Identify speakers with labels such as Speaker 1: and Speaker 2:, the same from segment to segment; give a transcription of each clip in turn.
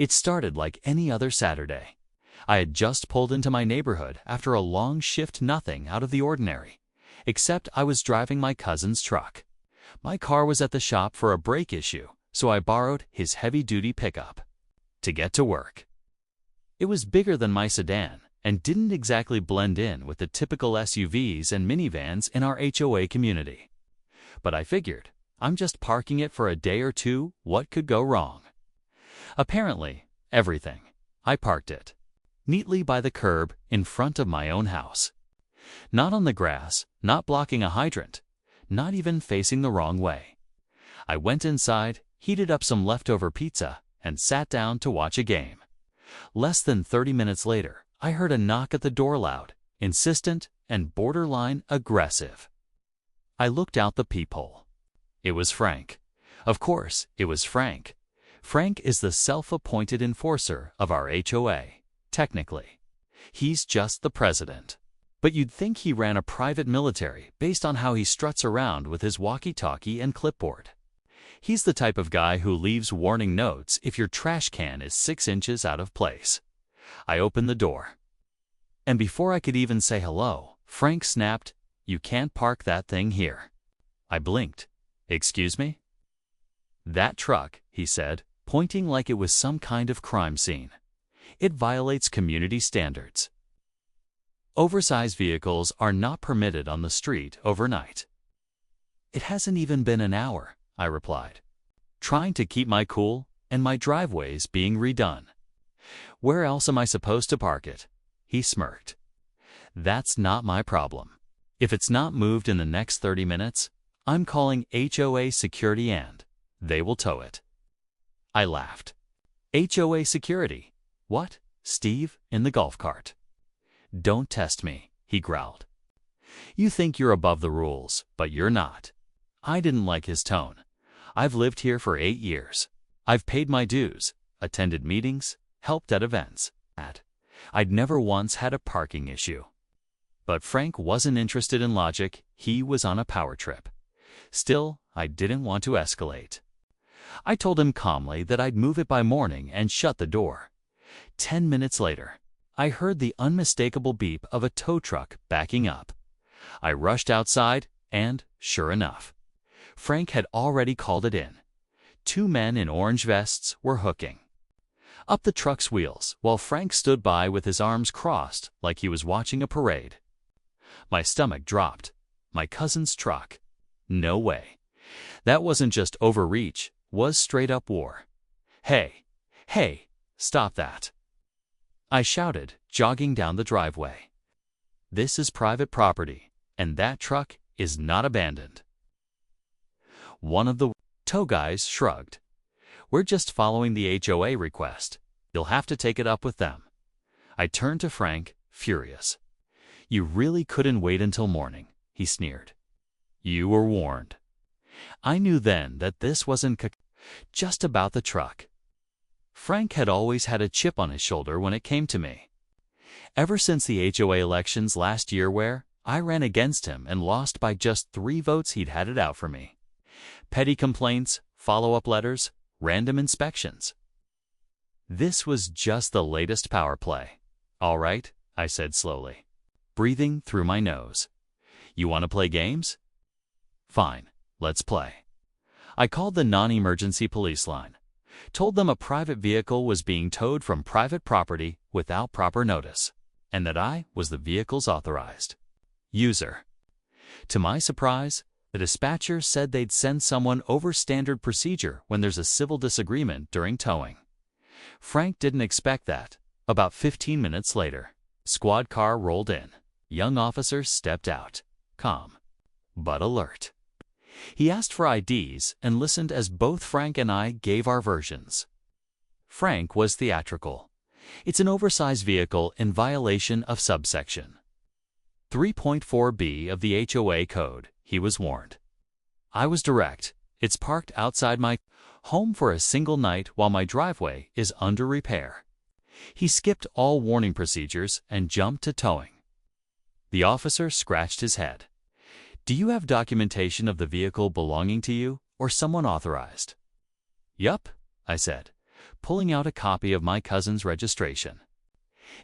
Speaker 1: It started like any other Saturday. I had just pulled into my neighborhood after a long shift, nothing out of the ordinary, except I was driving my cousin's truck. My car was at the shop for a brake issue, so I borrowed his heavy-duty pickup to get to work. It was bigger than my sedan and didn't exactly blend in with the typical SUVs and minivans in our HOA community. But I figured, I'm just parking it for a day or two, what could go wrong? Apparently, everything. I parked it neatly by the curb in front of my own house. Not on the grass, not blocking a hydrant, not even facing the wrong way. I went inside, heated up some leftover pizza, and sat down to watch a game. Less than 30 minutes later, I heard a knock at the door, loud, insistent, and borderline aggressive. I looked out the peephole. It was Frank. Of course, it was Frank. Frank is the self-appointed enforcer of our HOA, technically. He's just the president. But you'd think he ran a private military based on how he struts around with his walkie-talkie and clipboard. He's the type of guy who leaves warning notes if your trash can is 6 inches out of place. I opened the door. And before I could even say hello, Frank snapped, "You can't park that thing here." I blinked. "Excuse me?" "That truck," he said, pointing like it was some kind of crime scene. "It violates community standards. Oversized vehicles are not permitted on the street overnight." "It hasn't even been an hour," I replied, trying to keep my cool, and my driveway's being redone. "Where else am I supposed to park it?" He smirked. "That's not my problem. If it's not moved in the next 30 minutes, I'm calling HOA security and they will tow it." I laughed. "HOA security? What, Steve in the golf cart?" "Don't test me," he growled. "You think you're above the rules, but you're not." I didn't like his tone. I've lived here for 8 years. I've paid my dues, attended meetings, helped at events. I'd never once had a parking issue. But Frank wasn't interested in logic, he was on a power trip. Still, I didn't want to escalate. I told him calmly that I'd move it by morning and shut the door. 10 minutes later, I heard the unmistakable beep of a tow truck backing up. I rushed outside, and, sure enough, Frank had already called it in. 2 men in orange vests were hooking up the truck's wheels while Frank stood by with his arms crossed like he was watching a parade. My stomach dropped. My cousin's truck? No way. That wasn't just overreach, was straight-up war. Hey, stop that!" I shouted, jogging down the driveway. "This is private property, and that truck is not abandoned." One of the tow guys shrugged. "We're just following the HOA request. You'll have to take it up with them." I turned to Frank, furious. "You really couldn't wait until morning," he sneered. "You were warned." I knew then that this wasn't just about the truck. Frank had always had a chip on his shoulder when it came to me. Ever since the HOA elections last year, where I ran against him and lost by just 3 votes, he'd had it out for me. Petty complaints, follow-up letters, random inspections. This was just the latest power play. "All right," I said slowly, breathing through my nose. "You want to play games? Fine, let's play." I called the non-emergency police line, told them a private vehicle was being towed from private property without proper notice, and that I was the vehicle's authorized user. To my surprise, the dispatcher said they'd send someone over standard procedure when there's a civil disagreement during towing. Frank didn't expect that. About 15 minutes later, squad car rolled in. Young officer stepped out, calm but alert. He asked for IDs and listened as both Frank and I gave our versions. Frank was theatrical. "It's an oversized vehicle in violation of subsection 3.4b of the HOA code," he was warned. I was direct. "It's parked outside my home for a single night while my driveway is under repair." He skipped all warning procedures and jumped to towing. The officer scratched his head. "Do you have documentation of the vehicle belonging to you or someone authorized?" "Yup," I said, pulling out a copy of my cousin's registration,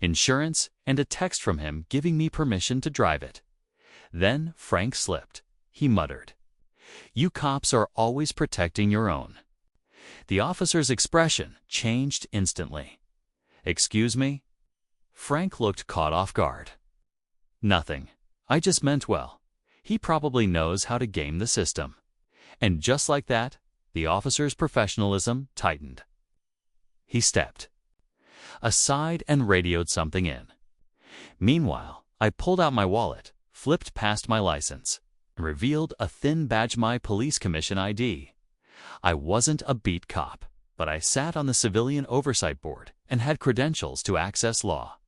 Speaker 1: insurance, and a text from him giving me permission to drive it. Then Frank slipped. He muttered, "You cops are always protecting your own." The officer's expression changed instantly. "Excuse me?" Frank looked caught off guard. "Nothing. I just meant well. He probably knows how to game the system." And just like that, the officer's professionalism tightened. He stepped aside and radioed something in. Meanwhile, I pulled out my wallet, flipped past my license, and revealed a thin badge, my police commission ID. I wasn't a beat cop, but I sat on the civilian oversight board and had credentials to access law.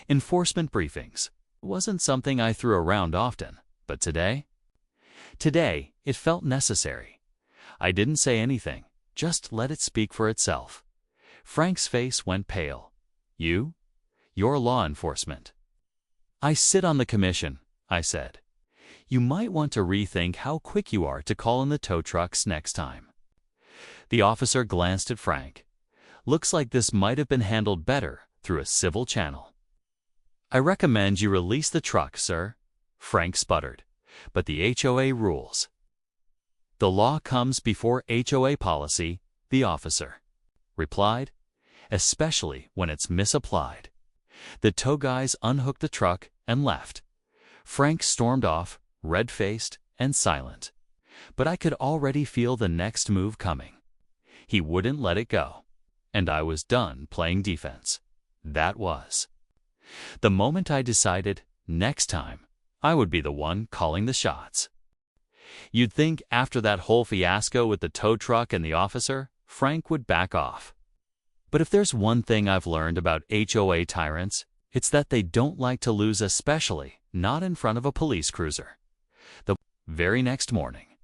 Speaker 1: Enforcement briefings wasn't something I threw around often, but today it felt necessary. I didn't say anything, just let it speak for itself. Frank's face went pale. You're law enforcement." "I sit on the commission," I said. "You might want to rethink how quick you are to call in the tow trucks next time." The officer glanced at Frank. "Looks like this might have been handled better through a civil channel." "I recommend you release the truck, sir," Frank sputtered. "But the HOA rules." "The law comes before HOA policy," the officer replied, "especially when it's misapplied." The tow guys unhooked the truck and left. Frank stormed off, red-faced and silent. But I could already feel the next move coming. He wouldn't let it go. And I was done playing defense. That was. The moment I decided, next time, I would be the one calling the shots. You'd think after that whole fiasco with the tow truck and the officer, Frank would back off. But if there's one thing I've learned about HOA tyrants, it's that they don't like to lose, especially not in front of a police cruiser. The very next morning,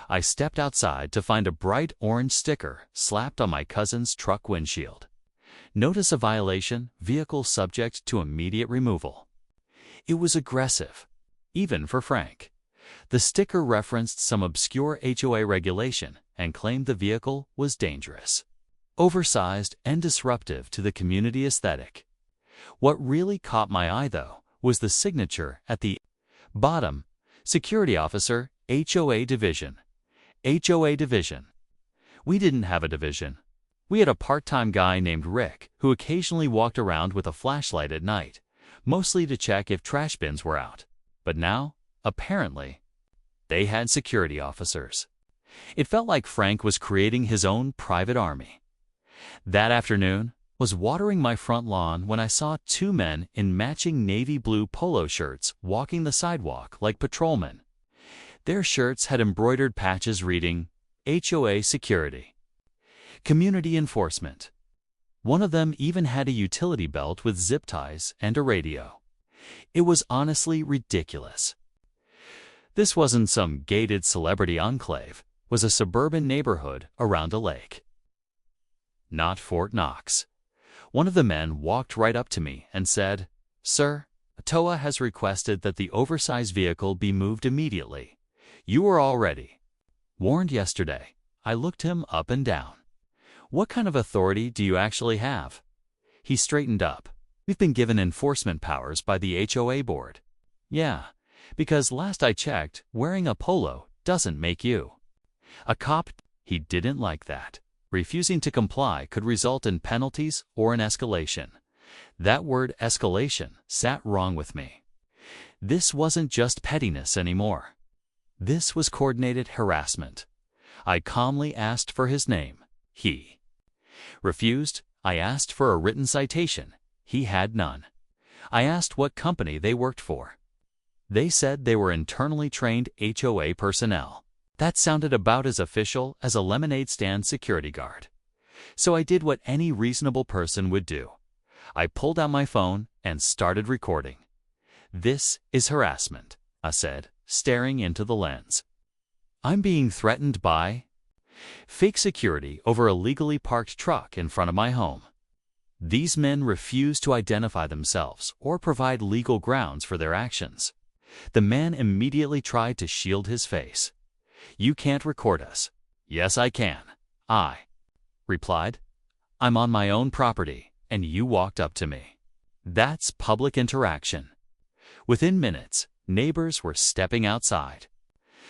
Speaker 1: I stepped outside to find a bright orange sticker slapped on my cousin's truck windshield. "Notice of violation, vehicle subject to immediate removal." It was aggressive, even for Frank. The sticker referenced some obscure HOA regulation and claimed the vehicle was dangerous, oversized, and disruptive to the community aesthetic. What really caught my eye, though, was the signature at the bottom: Security Officer, HOA Division. HOA Division. We didn't have a division. We had a part-time guy named Rick who occasionally walked around with a flashlight at night, mostly to check if trash bins were out. But now, apparently, they had security officers. It felt like Frank was creating his own private army. That afternoon, was watering my front lawn when I saw two men in matching navy blue polo shirts walking the sidewalk like patrolmen. Their shirts had embroidered patches reading, HOA Security, Community Enforcement. One of them even had a utility belt with zip ties and a radio. It was honestly ridiculous. This wasn't some gated celebrity enclave, it was a suburban neighborhood around a lake. Not Fort Knox. One of the men walked right up to me and said, "Sir, TOA has requested that the oversized vehicle be moved immediately. You were already warned yesterday." I looked him up and down. "What kind of authority do you actually have?" He straightened up. "We've been given enforcement powers by the HOA board." "Yeah, because last I checked, wearing a polo doesn't make you a cop." He didn't like that. Refusing to comply could result in penalties or an escalation. That word escalation sat wrong with me. This wasn't just pettiness anymore. This was coordinated harassment. I calmly asked for his name. He refused. I asked for a written citation. He had none. I asked what company they worked for. They said they were internally trained HOA personnel. That sounded about as official as a lemonade stand security guard. So I did what any reasonable person would do. I pulled out my phone and started recording. "This is harassment," I said, staring into the lens. "I'm being threatened by fake security over a legally parked truck in front of my home. These men refuse to identify themselves or provide legal grounds for their actions." The man immediately tried to shield his face. "You can't record us." "Yes, I can," I replied. I'm on my own property, and you walked up to me. That's public interaction. Within minutes, neighbors were stepping outside.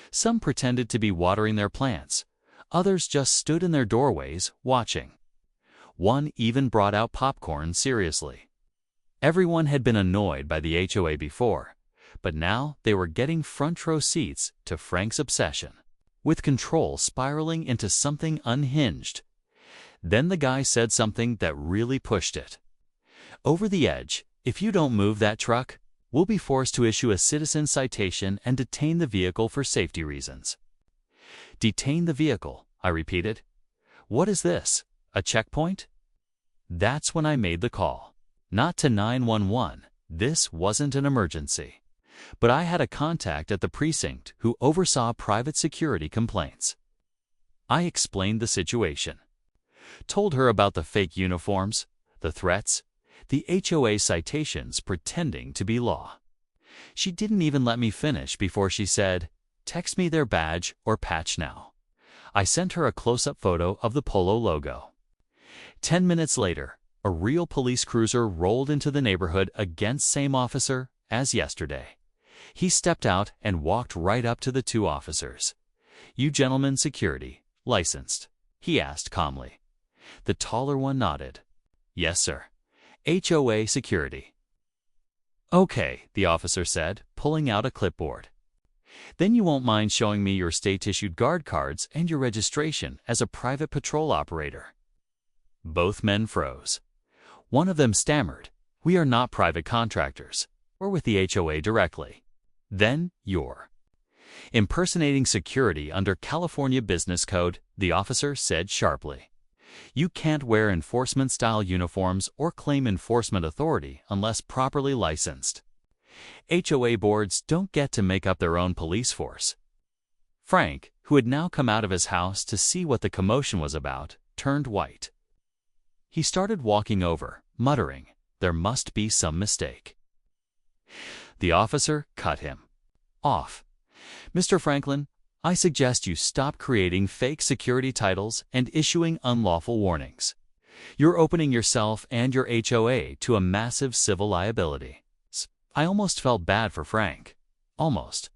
Speaker 1: Some pretended to be watering their plants. Others just stood in their doorways, watching. One even brought out popcorn seriously. Everyone had been annoyed by the HOA before, but now they were getting front-row seats to Frank's obsession, with control spiraling into something unhinged. Then the guy said something that really pushed it. Over the edge, if you don't move that truck, we'll be forced to issue a citizen citation and detain the vehicle for safety reasons. Detain the vehicle, I repeated. What is this, a checkpoint? That's when I made the call. Not to 911, this wasn't an emergency. But I had a contact at the precinct who oversaw private security complaints. I explained the situation. Told her about the fake uniforms, the threats, the HOA citations pretending to be law. She didn't even let me finish before she said, "Text me their badge or patch now." I sent her a close-up photo of the Polo logo. 10 minutes later, a real police cruiser rolled into the neighborhood against same officer as yesterday. He stepped out and walked right up to the two officers. "You gentlemen security, licensed?" he asked calmly. The taller one nodded. "Yes, sir. HOA security." "Okay," the officer said, pulling out a clipboard. "Then you won't mind showing me your state-issued guard cards and your registration as a private patrol operator." Both men froze. One of them stammered, "We are not private contractors. We're with the HOA directly." "Then you're impersonating security under California Business Code," the officer said sharply. "You can't wear enforcement-style uniforms or claim enforcement authority unless properly licensed. HOA boards don't get to make up their own police force." Frank, who had now come out of his house to see what the commotion was about, turned white. He started walking over, muttering, "There must be some mistake." The officer cut him off. "Mr. Franklin, I suggest you stop creating fake security titles and issuing unlawful warnings. You're opening yourself and your HOA to a massive civil liability." I almost felt bad for Frank. Almost.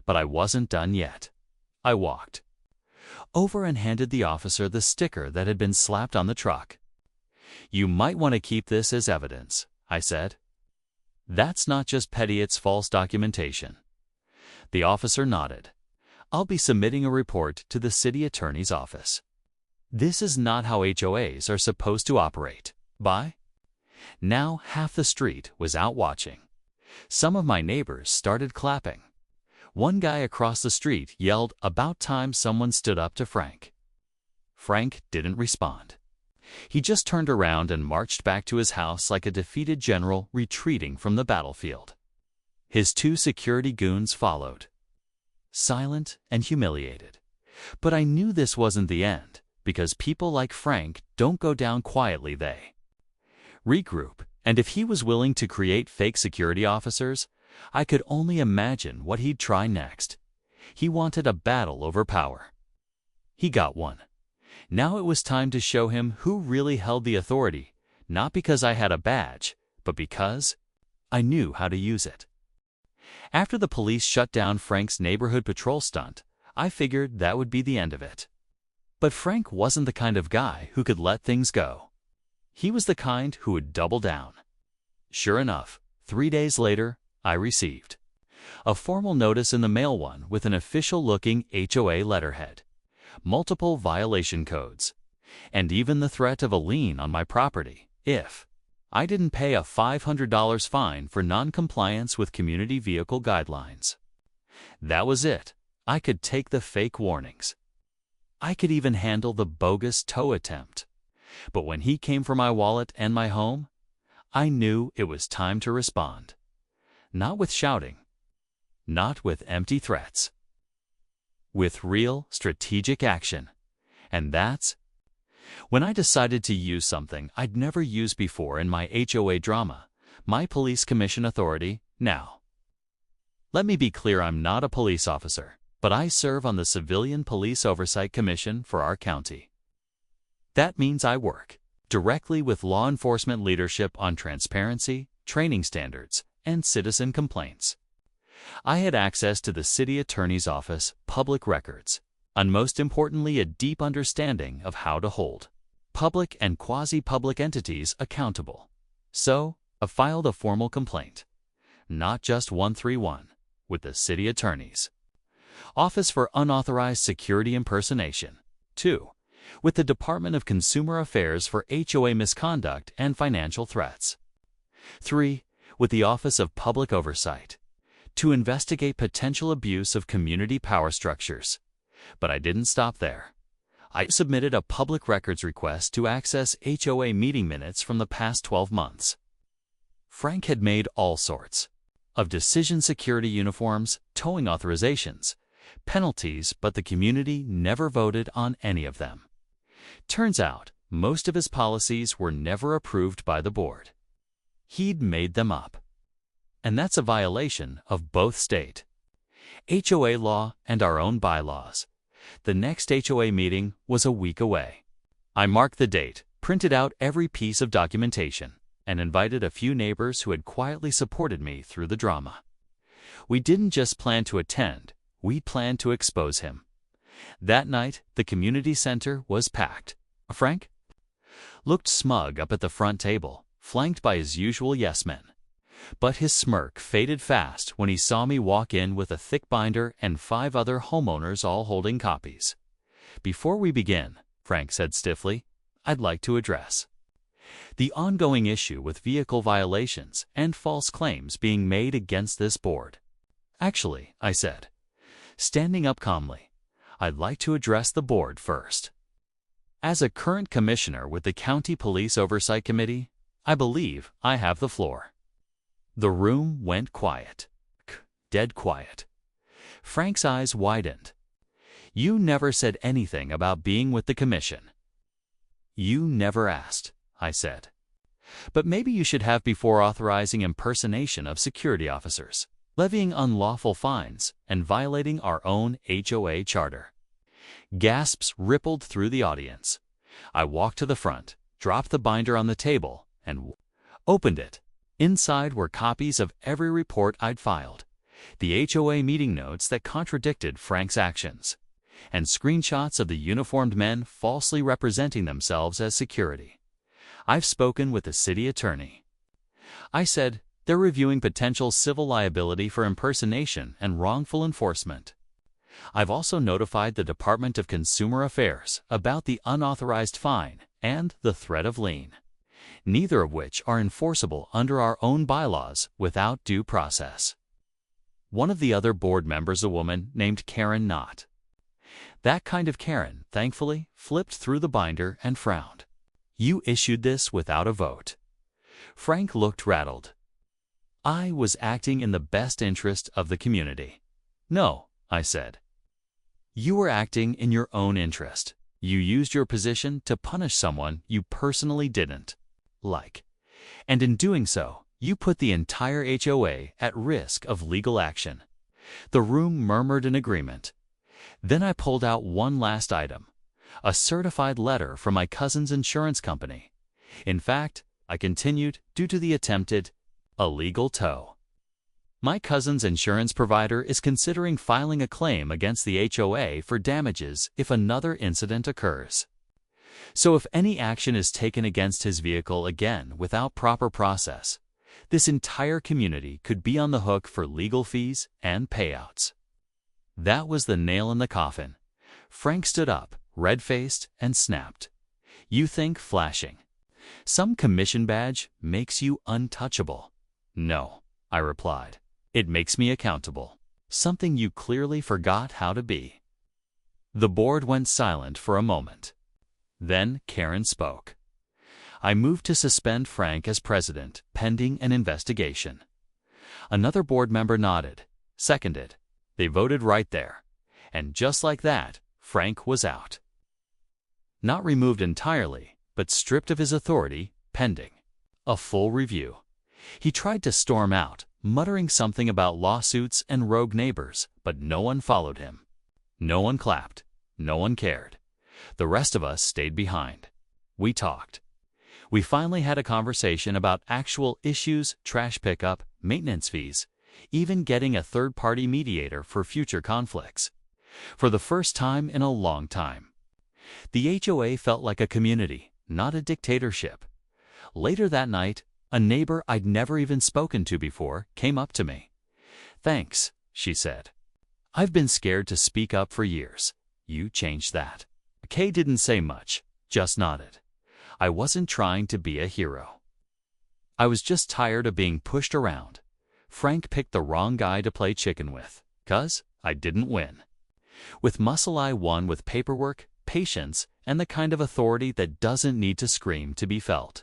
Speaker 1: But I wasn't done yet. I walked over and handed the officer the sticker that had been slapped on the truck. "You might want to keep this as evidence," I said. "That's not just petty, it's false documentation." The officer nodded. "I'll be submitting a report to the city attorney's office. This is not how HOAs are supposed to operate." By now, half the street was out watching. Some of my neighbors started clapping. One guy across the street yelled, "About time someone stood up to Frank." Frank didn't respond. He just turned around and marched back to his house like a defeated general retreating from the battlefield. His two security goons followed, silent and humiliated. But I knew this wasn't the end, because people like Frank don't go down quietly. They regroup, and if he was willing to create fake security officers, I could only imagine what he'd try next. He wanted a battle over power. He got one. Now it was time to show him who really held the authority, not because I had a badge, but because I knew how to use it. After the police shut down Frank's neighborhood patrol stunt, I figured that would be the end of it. But Frank wasn't the kind of guy who could let things go. He was the kind who would double down. Sure enough, 3 days later, I received a formal notice in the mail, one with an official-looking HOA letterhead, multiple violation codes, and even the threat of a lien on my property if I didn't pay a $500 fine for non-compliance with community vehicle guidelines. That was it. I could take the fake warnings. I could even handle the bogus tow attempt. But when he came for my wallet and my home, I knew it was time to respond. Not with shouting. Not with empty threats. With real, strategic action. And that's when I decided to use something I'd never used before in my HOA drama, my police commission authority, now. Let me be clear, I'm not a police officer, but I serve on the Civilian Police Oversight Commission for our county. That means I work directly with law enforcement leadership on transparency, training standards, and citizen complaints. I had access to the city attorney's office public records, and most importantly a deep understanding of how to hold public and quasi-public entities accountable. So, I filed a formal complaint, not just 131, with the city attorney's office for unauthorized security impersonation, 2, with the Department of Consumer Affairs for HOA misconduct and financial threats, 3, with the Office of Public Oversight, to investigate potential abuse of community power structures. But I didn't stop there. I submitted a public records request to access HOA meeting minutes from the past 12 months. Frank had made all sorts of decision security uniforms, towing authorizations, penalties, but the community never voted on any of them. Turns out, most of his policies were never approved by the board. He'd made them up. And that's a violation of both state HOA law and our own bylaws. The next HOA meeting was a week away. I marked the date, printed out every piece of documentation, and invited a few neighbors who had quietly supported me through the drama. We didn't just plan to attend, we planned to expose him. That night, the community center was packed. Frank looked smug up at the front table, flanked by his usual yes-men. But his smirk faded fast when he saw me walk in with a thick binder and 5 other homeowners all holding copies. "Before we begin," Frank said stiffly, "I'd like to address the ongoing issue with vehicle violations and false claims being made against this board." "Actually," I said, standing up calmly, "I'd like to address the board first. As a current commissioner with the County Police Oversight Committee, I believe I have the floor." The room went quiet. Dead quiet. Frank's eyes widened. "You never said anything about being with the commission." "You never asked," I said. "But maybe you should have before authorizing impersonation of security officers, levying unlawful fines, and violating our own HOA charter." Gasps rippled through the audience. I walked to the front, dropped the binder on the table, and opened it. Inside were copies of every report I'd filed, the HOA meeting notes that contradicted Frank's actions, and screenshots of the uniformed men falsely representing themselves as security. "I've spoken with the city attorney," I said. "They're reviewing potential civil liability for impersonation and wrongful enforcement. I've also notified the Department of Consumer Affairs about the unauthorized fine and the threat of lien, neither of which are enforceable under our own bylaws without due process." One of the other board members, a woman named Karen Knott. That kind of Karen, thankfully, flipped through the binder and frowned. "You issued this without a vote." Frank looked rattled. "I was acting in the best interest of the community." "No," I said. "You were acting in your own interest. You used your position to punish someone you personally didn't like. And in doing so, you put the entire HOA at risk of legal action." The room murmured in agreement. Then I pulled out one last item, a certified letter from my cousin's insurance company. "In fact," I continued, "due to the attempted illegal tow, my cousin's insurance provider is considering filing a claim against the HOA for damages if another incident occurs. So if any action is taken against his vehicle again without proper process, this entire community could be on the hook for legal fees and payouts." That was the nail in the coffin. Frank stood up, red-faced, and snapped. "You think flashing some commission badge makes you untouchable?" "No," I replied. "It makes me accountable, something you clearly forgot how to be." The board went silent for a moment. Then Karen spoke. "I moved to suspend Frank as president, pending an investigation." Another board member nodded, seconded. They voted right there. And just like that, Frank was out. Not removed entirely, but stripped of his authority, pending a full review. He tried to storm out, muttering something about lawsuits and rogue neighbors, but no one followed him. No one clapped. No one cared. The rest of us stayed behind. We talked. We finally had a conversation about actual issues, trash pickup, maintenance fees, even getting a third-party mediator for future conflicts. For the first time in a long time. The HOA felt like a community, not a dictatorship. Later that night, a neighbor I'd never even spoken to before came up to me. "Thanks," she said. "I've been scared to speak up for years. You changed that." Kay didn't say much, just nodded. I wasn't trying to be a hero. I was just tired of being pushed around. Frank picked the wrong guy to play chicken with, 'cause I didn't win. With muscle I won with paperwork, patience, and the kind of authority that doesn't need to scream to be felt.